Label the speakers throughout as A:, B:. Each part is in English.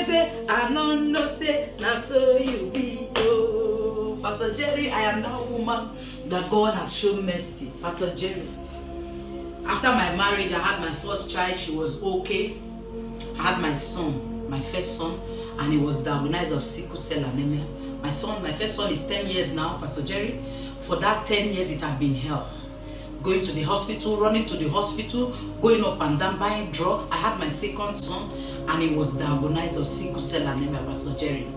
A: say, I don't know, say, not so you be. Oh, Pastor Jerry, I am that woman that God has shown mercy. Pastor Jerry. After my marriage, I had my first child. She was okay. I had my son, my first son, and he was diagnosed of sickle cell anemia. My first son is 10 years now, Pastor Jerry. For that 10 years, it had been hell. Going to the hospital, running to the hospital, going up and down, buying drugs. I had my second son, and he was diagnosed of sickle cell anemia, Pastor Jerry.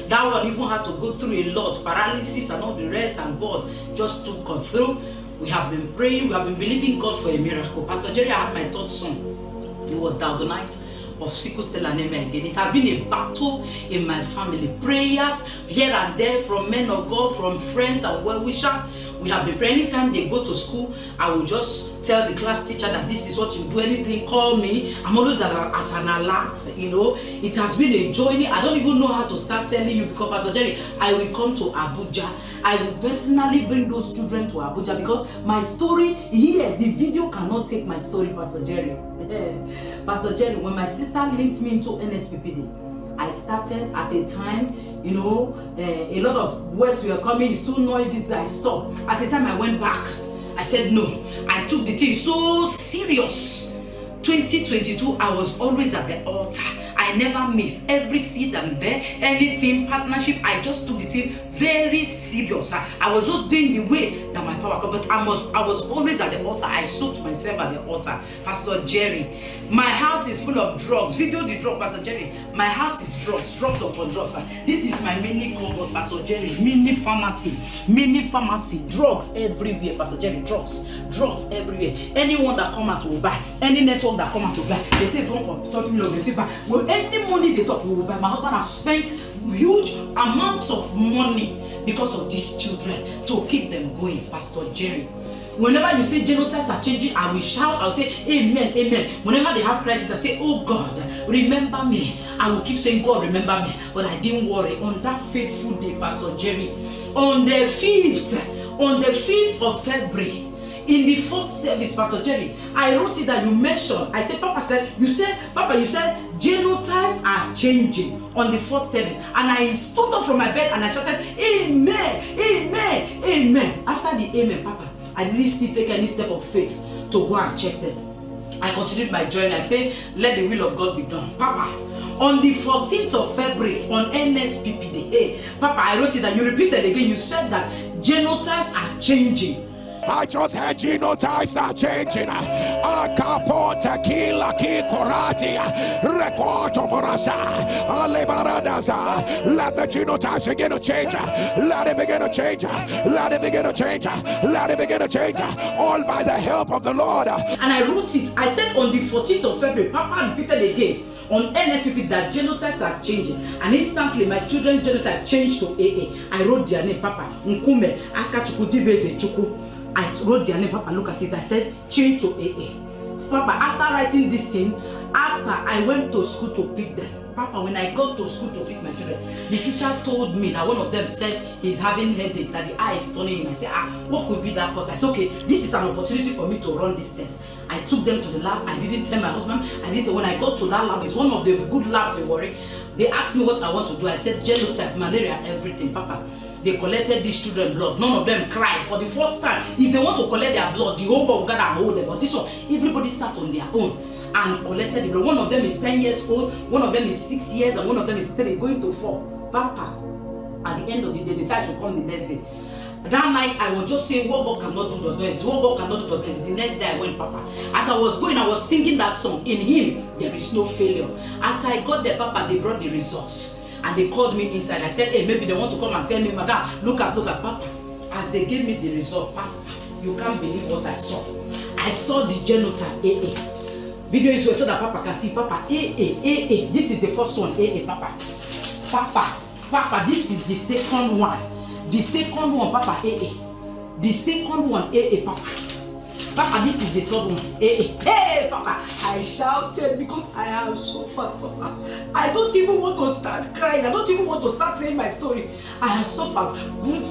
A: That one even had to go through a lot, paralysis and all the rest, and God just took us through. We have been praying, we have been believing God for a miracle. Pastor Jerry, I had my third son. He was diagnosed of sickle cell anemia again. It has been a battle in my family. Prayers here and there from men of God, from friends and well-wishers. We have been praying. Anytime they go to school, I will just tell the class teacher that this is what you do. Anything, call me. I'm always at an alert, you know. It has been a journey. I don't even know how to start telling you, because Pastor Jerry, I will come to Abuja. I will personally bring those children to Abuja, because my story here, the video cannot take my story, Pastor Jerry. Pastor Jerry, when my sister linked me into NSPPD, I started at a time, you know, a lot of words were coming, it's too noisy, so I stopped. At a time I went back. I said no. I took the thing so serious. 2022, I was always at the altar. I never missed every seat I'm there, anything, partnership. I just took the thing very serious. I was just doing the way that my power could, but I was always at the altar. I soaked myself at the altar. Pastor Jerry, my house is full of drugs. Video the drug, Pastor Jerry. My house is drugs upon drugs. This is my mini cupboard, Pastor Jerry. Mini pharmacy, drugs everywhere, Pastor Jerry. Drugs everywhere. Anyone that come out will buy. Any network that come out will buy. They say it's one something they say buy. Well, any money they talk, we will buy. My husband has spent huge amounts of money because of these children to keep them going, Pastor Jerry. Whenever you say genotypes are changing, I will shout, I will say amen, amen. Whenever they have crisis, I say, oh God, remember me. I will keep saying, God, remember me. But I didn't worry. On that faithful day, Pastor Jerry, on the 5th of February, in the 4th service, Pastor Jerry, I wrote it that you mentioned. I said, Papa, you said genotypes are changing on the 4th service. And I stood up from my bed and I shouted, amen, amen, amen. After the amen, Papa, I didn't still take any step of faith to go and check them. I continued my journey. I said, let the will of God be done. Papa, on the 14th of February, on NSPP Day, Papa, I wrote it and you repeated again. You said that genotypes are changing.
B: I just heard genotypes are changing. Akapo tequila ki korati rekoto borasa alebaradaza. Let the genotypes begin to change. Let it begin to change. Let it begin to change. Let it begin to change. All by the help of the Lord.
A: And I wrote it. I said on the 14th of February, Papa repeated again on NSPP that genotypes are changing, and instantly my children's genotype changed to AA. I wrote their name, Papa Nkume Akachukudibeze Chuku. I wrote their name, Papa, look at it. I said, change to AA. Papa, after writing this thing, after I went to school to pick them, Papa, when I got to school to pick my children, the teacher told me that one of them said he's having headache, that the eye is turning him. I said, what could be that cause? I said, okay, this is an opportunity for me to run this test. I took them to the lab. I didn't tell my husband. When I got to that lab, it's one of the good labs in Warri. They asked me what I want to do. I said, genotype, malaria, everything, Papa. They collected these children's blood. None of them cried for the first time. If they want to collect their blood, the whole world will gather and hold them. But this one, everybody sat on their own and collected the blood. One of them is 10 years old, one of them is 6 years, and one of them is 3, going to 4. Papa, at the end of the day, they decided to come the next day. That night, I was just saying, what God cannot do does not exist. What God cannot do does not exist. The next day, I went, Papa. As I was going, I was singing that song. In Him, there is no failure. As I got there, Papa, they brought the results. And they called me inside. I said, hey, maybe they want to come and tell me, Madam, look at Papa. As they gave me the result, Papa, you can't believe what I saw. I saw the genotype AA. Video it so that Papa can see, Papa, AA. This is the first one, AA, Papa. Papa, this is the second one. The second one, Papa, AA. The second one, AA, Papa. Papa, this is the third one. Hey, Papa. I shouted because I have suffered, Papa. I don't even want to start crying. I don't even want to start saying my story. I have suffered.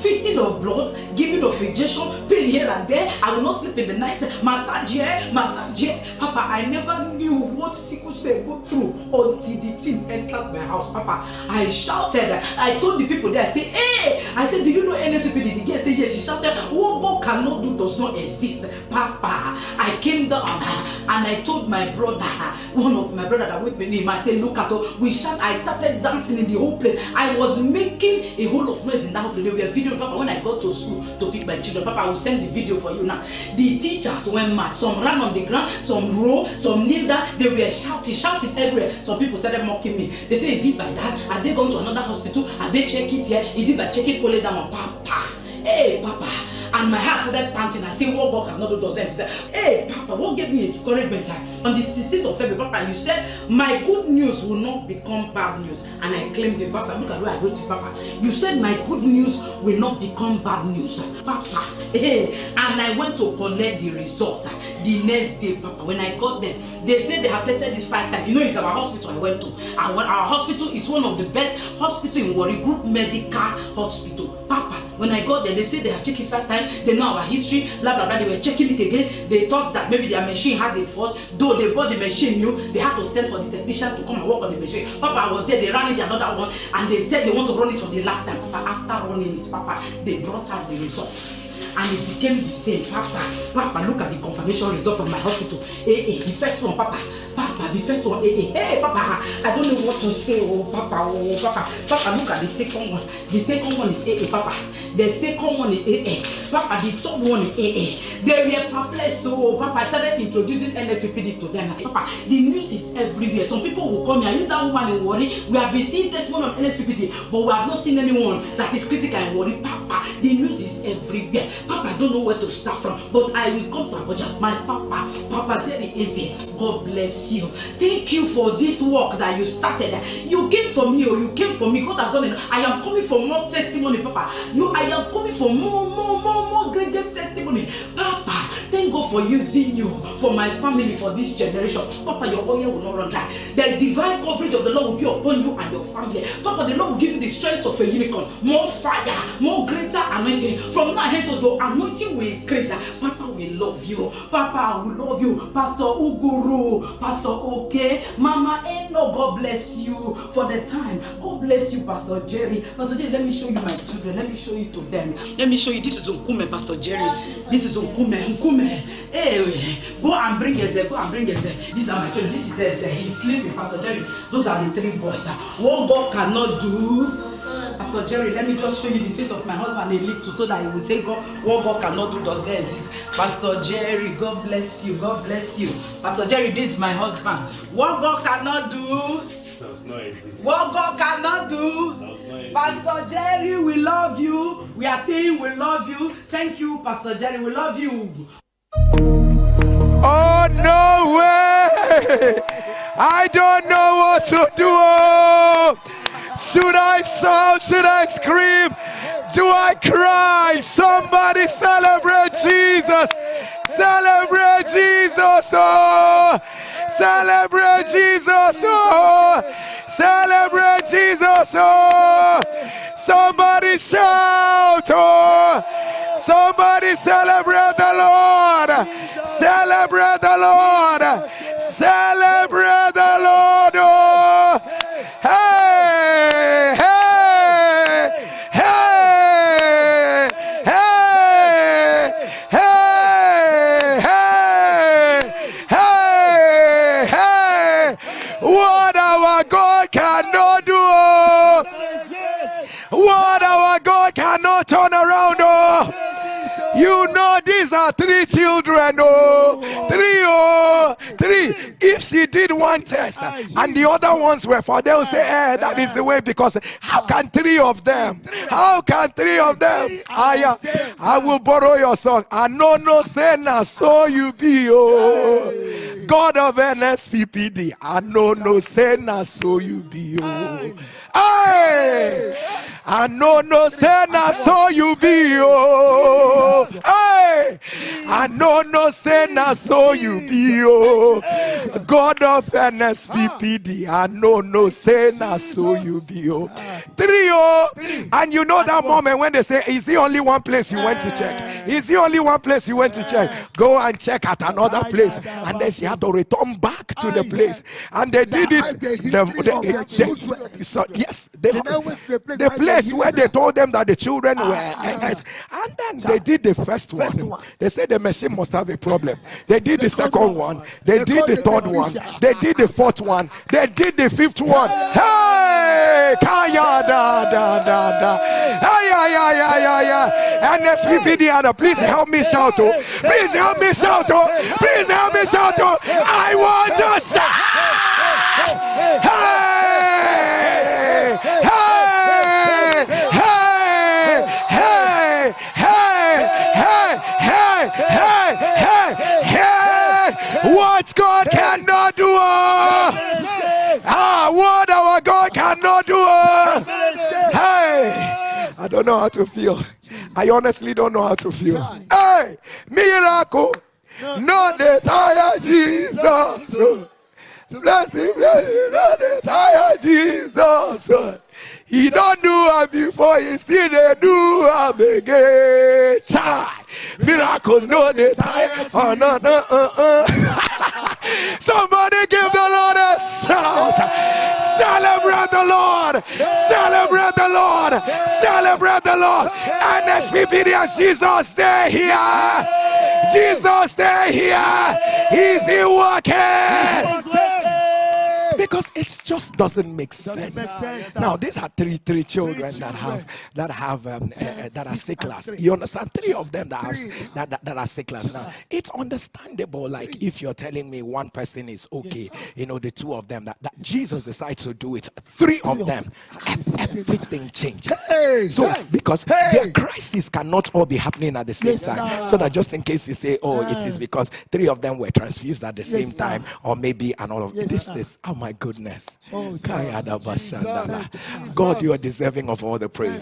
A: Feasting of blood, giving of injection, pain here and there. I will not sleep in the night. Massage here, massage here. Papa, I never knew what sickle cell go through until the thing entered my house. Papa, I shouted. I told the people there, I said, hey, I said, do you know NSPD? The girl said, yes. She shouted, what God cannot do does not exist. Papa, I came down and I told my brother, one of my brother that with me, I said, look at her. We shout. I started dancing in the whole place. I was making a whole of noise in that whole place. We were videoing, Papa. When I got to school to pick my children, Papa, I will send the video for you now. The teachers went mad. Some ran on the ground, some row, some kneel down. They were shouting everywhere. Some people started mocking me. They say, is it by that? Are they going to another hospital? Are they check it here? Is it by checking only down on Papa? Hey, Papa. And my heart started panting. I said, what God cannot do does that. He said, hey, Papa, what gave me encouragement? On the 16th of February, Papa, you said, my good news will not become bad news. And I claimed it. Pastor, look at where I wrote it, Papa. You said, my good news will not become bad news. Papa, hey. And I went to collect the result the next day, Papa. When I got there, they said they have tested this 5 times. You know, it's our hospital I went to. And when our hospital is one of the best hospitals in Warri Group Medical Hospital. Papa, when I got there, they said they have checked it 5 times. They know our history, blah blah blah. They were checking it again. They thought that maybe their machine has a fault. Though they bought the machine new, they had to send for the technician to come and work on the machine. Papa, I was there. They ran it another one, and they said they want to run it for the last time. Papa, after running it, Papa, they brought out the results. And it became the same. Papa, look at the confirmation result from my hospital. The first one, Papa, the first one, Papa, I don't know what to say, Papa, look at the second one. The second one is Papa. The second one is Papa, the third one is They were perplexed, Papa, I started introducing NSPPD to them. Papa, the news is everywhere. Some people will come here, are you that woman in Warri? We have been seeing testimony on NSPPD, but we have not seen anyone that is critical in Warri. Papa, the news is everywhere. Papa, I don't know where to start from, but I will come to Abuja. My Papa Jerry Eze, God bless you. Thank you for this work that you started. You came for me, you came for me. God has done it. I am coming for more testimony, Papa. I am coming for more great testimony. Papa, thank God for using you, for my family, for this generation. Papa, your oil will not run dry. The divine coverage of the Lord will be upon you and your family. Papa, the Lord will give you the strength of a unicorn, more fire, more greater anointing. From now henceforth, the anointing will increase. Papa, we love you. Papa, we love you. Pastor Uguru, Pastor Oke, Mama Eno, God bless you for the time. God bless you, Pastor Jerry. Pastor Jerry, let me show you my children. Let me show you to them. Let me show you. This is Nkume, Pastor Jerry. This is Nkume. Hey, go and bring Eze. Go and bring Eze. These are my children. This is Eze. He's sleeping, Pastor Jerry. Those are the 3 boys. What God cannot do. Pastor Jerry, let me just show you the face of my husband a little so that he will say, God, what God cannot do does not exist. Pastor Jerry, God bless you. God bless you. Pastor Jerry, this is my husband. What God cannot do does not exist. What God cannot do does not exist. Pastor Jerry, we love you. We are saying we love you. Thank you, Pastor Jerry. We love you.
B: Oh, no way! I don't know what to do. Should I shout? Should I scream? Do I cry? Somebody celebrate Jesus. Celebrate Jesus. Oh, celebrate Jesus. Oh, celebrate Jesus. Oh, somebody shout. Oh, somebody celebrate the Lord. Celebrate the Lord. Celebrate the Lord. Oh, hey, hey, hey, hey, hey, hey, hey, hey. What our God cannot do, what our God cannot turn around, you know these are 3 children, 3. If she did one test and the other ones were for, they'll say, that is the way, because how can 3 of them? How can 3 of them? I will borrow your song. I no say na so you be, God of NSPPD. I no say na so you be, I no say na so you be, hey, I know no say na so you be, oh. God of NSPPD, I know no say na so you be, oh. 3, oh. And you know that moment when they say, is the only one place you went to check? Is the only one place you went to check? Go and check at another place. And then she had to return back to the place. And they did it. Yes, the place where they told them that the children were. And then they did the first one. They said the machine must have a problem. They did the second one. They did the third one. They did the fourth one. They did the fifth one. Hey! Kaya da da da da. NSPPD, please help me shout. Please help me shout. Please help me shout. I want to shout. Hey! Hey! Hey! Hey! Hey! Hey! Hey! Hey! Hey! What God cannot do. What our God cannot do. Hey! I don't know how to feel. I honestly don't know how to feel. Hey! Miracle! Not the tire Jesus. Bless him, not the tire Jesus. He don't do it before, he still they do it again. Miracles, no they tire. Oh no. Somebody give the Lord a shout. Celebrate the Lord. Celebrate the Lord. Celebrate the Lord. NSPPD and Jesus, stay here. Jesus, stay here. Is he working? Because it just doesn't make sense. Now these are three children that are sicklers. You understand? 3 of them that are sicklers. Now it's understandable. Like if you're telling me one person is okay, you know, the 2 of them that Jesus decides to do it. 3 of them, everything changes. So because their crises cannot all be happening at the same time. So that just in case you say, oh, it is because 3 of them were transfused at the same time, or maybe and all of this is. Oh my goodness. God, you are deserving of all the praise.